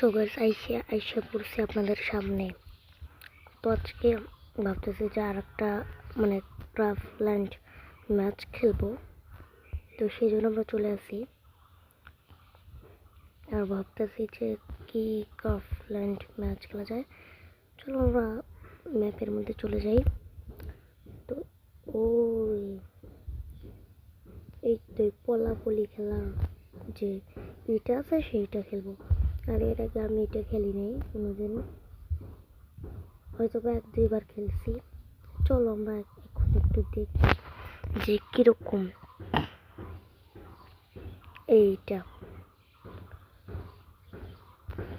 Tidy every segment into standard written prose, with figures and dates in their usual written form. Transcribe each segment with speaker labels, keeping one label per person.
Speaker 1: So guys আইসা পড়ছি আপনাদের সামনে। তো আজকে ভাবতেছি যে আর একটা ক্রাফল্যান্ড ম্যাচ খেলবো। তো সেই জন্য আমরা চলে আসি আর ভাবতেছি যে কি ক্রাফল্যান্ড ম্যাচ খেলা যায়। চলো আমরা ম্যাপের মধ্যে চলে যাই। তো ওই এই তো পলাপলি খেলা যে এটা আছে সেইটা খেলবো। আর এর আগে আমি এটা খেলি নাই কোনোদিন, হয়তো বা 1-2 বার খেলছি। চলো আমরা এখন একটু দেখি যে কিরকম এইটা।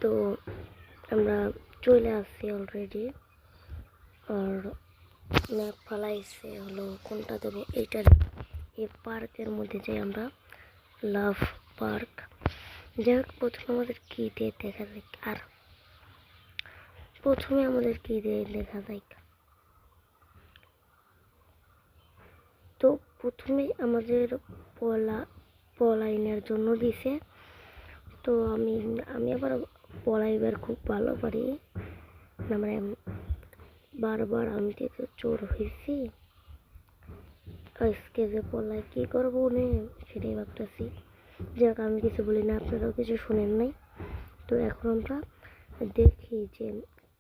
Speaker 1: তো আমরা চলে আসছি অলরেডি, আর ম্যাপ ফলাইছে হলো কোনটা দেবো এইটা। এই পার্কের মধ্যে যাই আমরা, লাভ পার্ক। যাই হোক প্রথমে আমাদের কি দিয়ে দেখা যাক, আর প্রথমে আমাদের কি দিয়ে দেখা যাক। তো প্রথমে আমাদের পলাইনের জন্য দিছে। তো আমি আবার পলাইবার খুব ভালো পারি, মানে বারবার আমি তো চোর হয়েছি। আজকে যে পলাই কি করবো নে সেটাই ভাবতেছি। যাক আমি কিছু বলি না, আপনারাও কিছু শোনেন নাই। তো এখন আমরা দেখি যে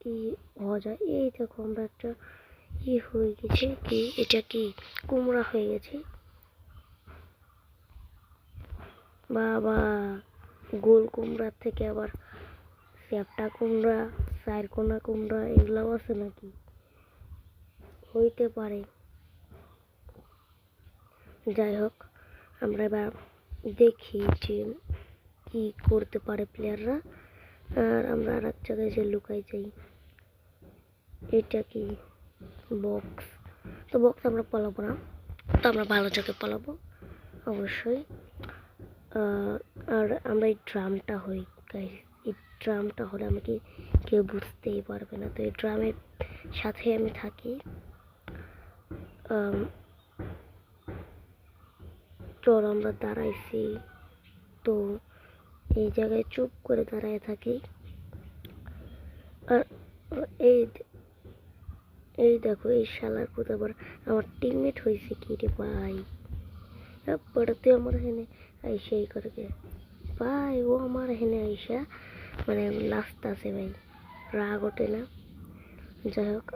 Speaker 1: কি হওয়া যায়। এই দেখো আমরা একটা কি হয়ে গেছে, কি এটা কি কুমড়া হয়ে গেছে। বাবা, গোল কুমড়ার থেকে আবার চ্যাপটা কুমড়া, চারকোনা কুমড়া এগুলাও আছে নাকি, হইতে পারে। যাই হোক আমরা এবার দেখি যে কি করতে পারে প্লেয়াররা। আর আমরা আর এক জায়গায় যে লুকাই যাই। এটা কি বক্স? তো বক্স আমরা পালাবো না, তো আমরা ভালো জায়গায় পালাবো অবশ্যই। আর আমরা এই ড্রামটা হই গাইস, এই ড্রামটা হলে আমাকে কেউ বুঝতেই পারবে না। তো এই ড্রামের সাথে আমি থাকি। চল আমরা দাঁড়াইছি, তো এই জায়গায় চুপ করে দাঁড়ায় থাকি। আর এই দেখো এই শালার কোথা আবার আমার টিমমেট হয়েছে কি রে ভাই। পড়াতে আমার হেনে আইসা এই করে ভাই, ও আমার হেনে আইসা মানে লাস্ট আছে ভাই, রাগ ওঠে না। যাই হোক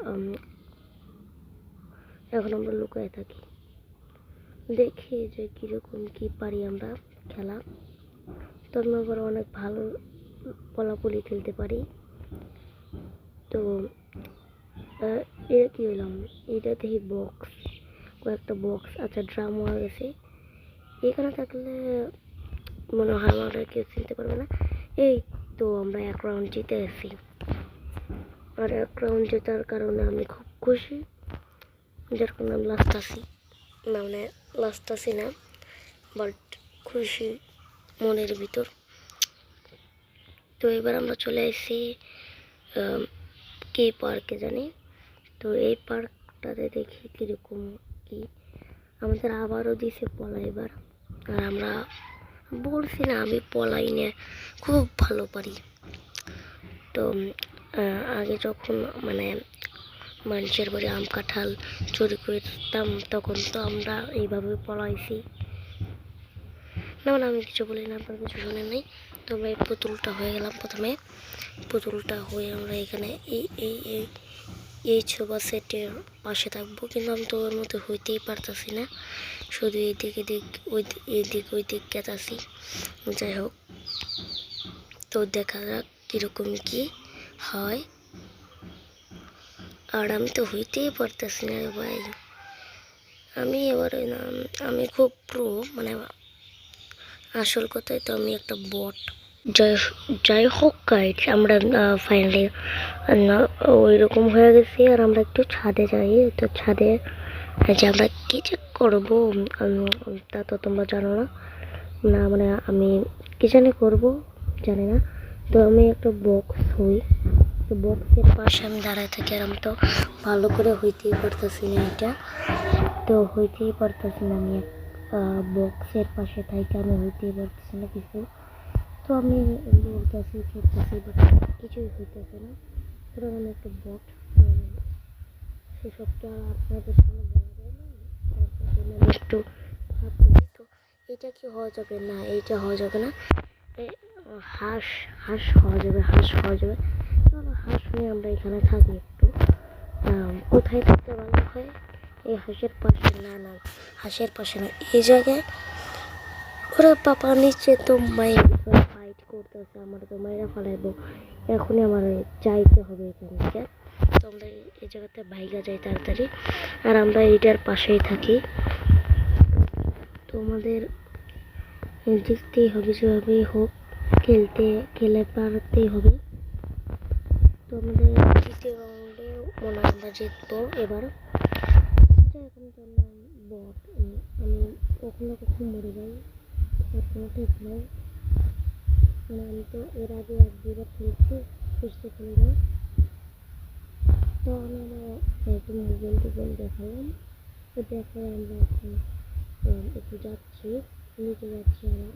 Speaker 1: এখন আমরা লুকায় থাকি, দেখি যে কিরকম কি পারি আমরা খেলা। তো আমি আবার অনেক ভালো পলাপলি খেলতে পারি। তো এটা কি হইলাম, এটা দেখি বক্স, কয়েকটা বক্স। আচ্ছা ড্রাম হয়ে গেছে। এখানে থাকলে মনে হয় আমাদের কেউ চিনতে পারবে না। এই তো আমরা 1 রাউন্ড জিতে গেছি, আর 1 রাউন্ড জেতার কারণে আমি খুব খুশি, যার কারণে আমি লাস্ট আসি না, মানে লাস্ট আসি না, বাট খুশি মনের ভিতর। তো এবার আমরা চলে আসি কি পার্কে জানি। তো এই পার্কটাতে দেখি কীরকম কি আমাদের আবারও দিছে পলাইবার। আর আমরা বলছি না আমি পলাইনে খুব ভালো পারি। তো আগে যখন মানুষের বাড়ি আম কাঁঠাল চুরি করতাম, তখন তো আমরা এইভাবে পলাইছি না। আমি কিছু বলি না, আপনার কিছু শোনেন নাই। তো আমরা এই পুতুলটা হয়ে গেলাম। প্রথমে পুতুলটা হয়ে আমরা এখানে এই ছোবা সেটের পাশে থাকবো, কিন্তু আমি তো ওর মধ্যে হইতেই পারতাছি না, শুধু এইদিক ওই দিক গেতাছি। যাই হোক, তো দেখা যাক কীরকম কি হয়। আর আমি তো হইতেই পারতাছি না ভাই। আমি এবারে না, আমি খুব প্রো, আসল কথাই তো আমি একটা বট। যাই হোক গাইড, আমরা ফাইনালি ওই রকম হয়ে গেছি। আর আমরা একটু ছাদে যাই। তো ছাদে যে আমরা কী যে করবো তা তো তোমরা জানো না, আমি কী জানি করবো জানি না। তো আমি একটা বক্স হই, তো বক্সের পাশে আমি দাঁড়ায় থাকি। আর আমি তো ভালো করে হইতেই পারতেছি না এটা, তো হইতেই পারতেছি না। আমি বক্সের পাশে থাকি, আমি হইতেই পারতেছি না কিছু। তো আমি বলতেছি ছুটতেছি, বাট কিছুই হইতেছে না। ওটা আমি একটা বট, সেসবটা আপনাদের সামনে বলা যায় না, তার জন্য আমি একটু ভাবছি। তো এটা কি হওয়া যাবে না, এইটা হওয়া যাবে না, হাঁস হাঁস হওয়া যাবে, হাঁস হওয়া যাবে। চলো হাঁস নিয়ে আমরা এখানে থাকি একটু। কোথায় থাকতে ভালো হয়? এই হাঁসের পাশে না, না হাঁসের পাশে না, এই জায়গায়। ওরে পাপা নিচে তো মায়ের ফাইট করতেছে, আমার তো মায়েরা ফেলাইবো। এখনই আমার যাইতে হবে এখান থেকে। তো আমরা এই জায়গাতে ভাইগা যাই তাড়াতাড়ি, আর আমরা এইটার পাশেই থাকি। তো আমাদের জিততেই হবে, যেভাবেই হোক খেলে পারতেই হবে। তো আমাদের দ্বিতীয় রাউন্ডে মনে হয় আমরা জিতবো এবার। এখন তো আমরা বট, আমি কখনো কখনো মরে যাই, কোনো ঠিক নাই। মানে আমি তো এর আগে 1-2বার খেলছি, বুঝতে পারি না। তো আমি আমার একটু মোবাইল টোবাইল দেখালাম। তো দেখায় আমরা এখন একটু যাচ্ছি, নিচে যাচ্ছি। আমার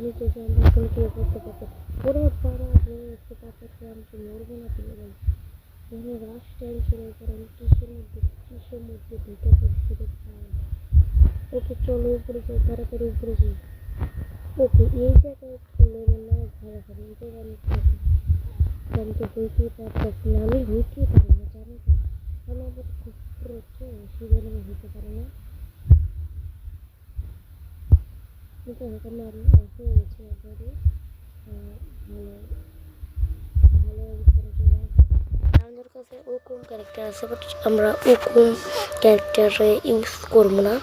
Speaker 1: নিচে যে আমরা এখন কি করতে পারবো, ওরে পাড়া হয়ে একটু পাতাতে আমি তো মরবো না তুমি বল। এখানে রাশ টাইম ছিল, এরপর আমি কিসের মধ্যে ঢুকে পড়ছি রে ভাই। ওকে চলো উপরে যাই, তাড়াতাড়ি উপরে যাই। ওকে এই জায়গায় লেভেল না ভালো হবে, এই জায়গায় আমি থাকি। আমি তো হইতেই পারতেছি না, আমি হইতেই পারি না, জানো তো। আমি আবার খুব হচ্ছে সেজন্য আমি হইতে পারি না। কিন্তু হয়তো আমার হয়ে গেছে একবারই ভালো ভালো অবস্থানে চলে আসে। আমাদের কাছে ওরকম ক্যারেক্টার আছে, বাট আমরা ওরকম ক্যারেক্টারে ইউজ করবো না।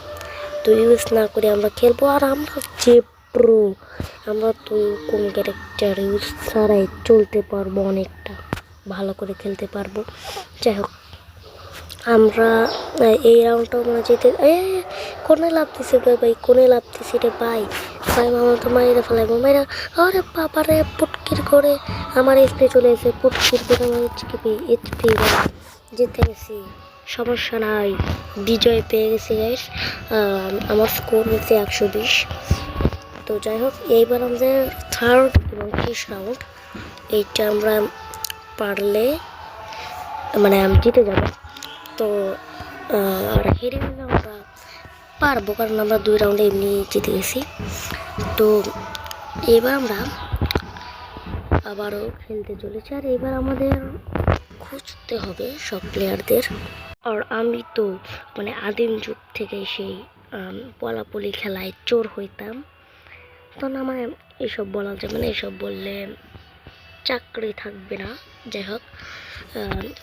Speaker 1: তো ইউজ না করে আমরা খেলবো। আর আমরা যে প্রো, আমরা তো ওরকম ক্যারেক্টার ইউজ ছাড়াই চলতে পারবো, অনেকটা ভালো করে খেলতে পারবো। যাই হোক, আমরা এই রাউন্ডটাও মনে যেতে কোনে লাভ দিছে রে ভাই, কোনে লাভ দিছে রে ভাই। ভাই মামা তো মাইরা ফেলাইবো, মাইরা। আরে বাবারে, পুটকির করে আমার এইচপি চলে এসে, পুটকির করে আমার এইচপি জিতে গেছি, সমস্যা নাই, বিজয় পেয়ে গেছি গাইস। আমার স্কোর হচ্ছে 120। তো যাই হোক, এইবার আমাদের থার্ড এবং শেষ রাউন্ড। এইটা আমরা পারলে মানে আমি জিতে যাবো। তো আর হেরে গেলে আমরা পারবো, কারণ আমরা 2 রাউন্ডে এমনি জিতে গেছি। তো এবার আমরা আবারও খেলতে চলেছি, আর এবার আমাদের খুঁজতে হবে সব প্লেয়ারদের। আর আমি তো মানে আদিম যুগ থেকে সেই পলাপলি খেলায় চোর হইতাম। তখন আমার এসব বলা যাবে না, এসব বললে চাকরি থাকবে না। যাই হোক,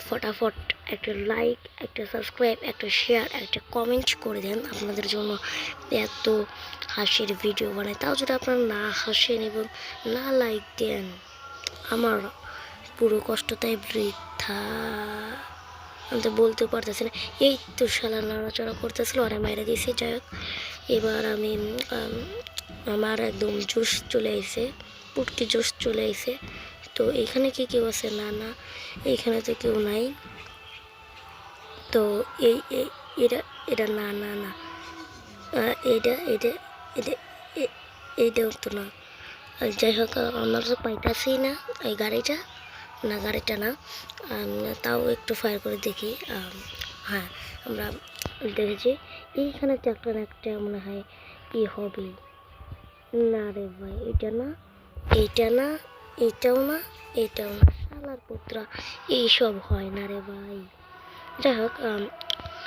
Speaker 1: ফটাফট একটা লাইক, একটা সাবস্ক্রাইব, একটা শেয়ার, একটা কমেন্ট করে দেন। আপনাদের জন্য এত হাসির ভিডিও বানাই, তাও যদি আপনারা না হাসেন এবং না লাইক দেন, আমার পুরো কষ্টটাই বৃথা। আমি তো বলতে পারতেছি না। এই তো শালা নাড়াচড়া করতেছিল, অরে মাইরে দিয়েছি। যাই হোক, এবার আমি আমার একদম জোশ চলে এসে, পুটকি জোশ চলে এসে। তো এখানে কি কেউ আছে? না, না এইখানে তো কেউ নাই। তো এটা এটা না, না, না, এটা এটা এটা এইটাও তো না। যাই হোক, আমরা তো পাইতাছি না এই গাড়িটা, না গাড়িটা না। তাও একটু ফায়ার করে দেখি। হ্যাঁ, আমরা দেখেছি এইখানে তো একটা না একটা মনে হয় ই হবে। না রে ভাই, এটা না, এইটা না, এটাও না, এটাও না, শালার পুত্রা, এইসব হয় না রে ভাই। যাই হোক,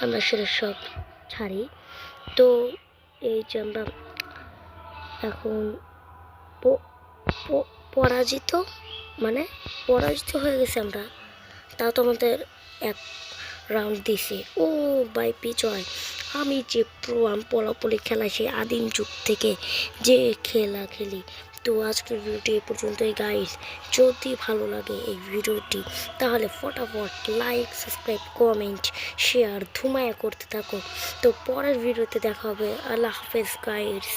Speaker 1: আমরা সেটা সব ছাড়ি। তো এই যে আমরা এখন পরাজিত, মানে পরাজিত হয়ে গেছে আমরা। তাও তো আমাদের 1 রাউন্ড দিছে। ও বাই বিজয়, আমি যে প্রো, আমি পলাপলি খেলা সেই আদিম যুগ থেকে যে খেলা খেলি। তো আজকের ভিডিওটি এ পর্যন্তই গাইস। যদি ভালো লাগে এই ভিডিওটি, তাহলে ফটাফট লাইক, সাবস্ক্রাইব, কমেন্ট, শেয়ার ধুমায়া করতে থাকো। তো পরের ভিডিওতে দেখা হবে। আল্লাহ হাফেজ গাইস।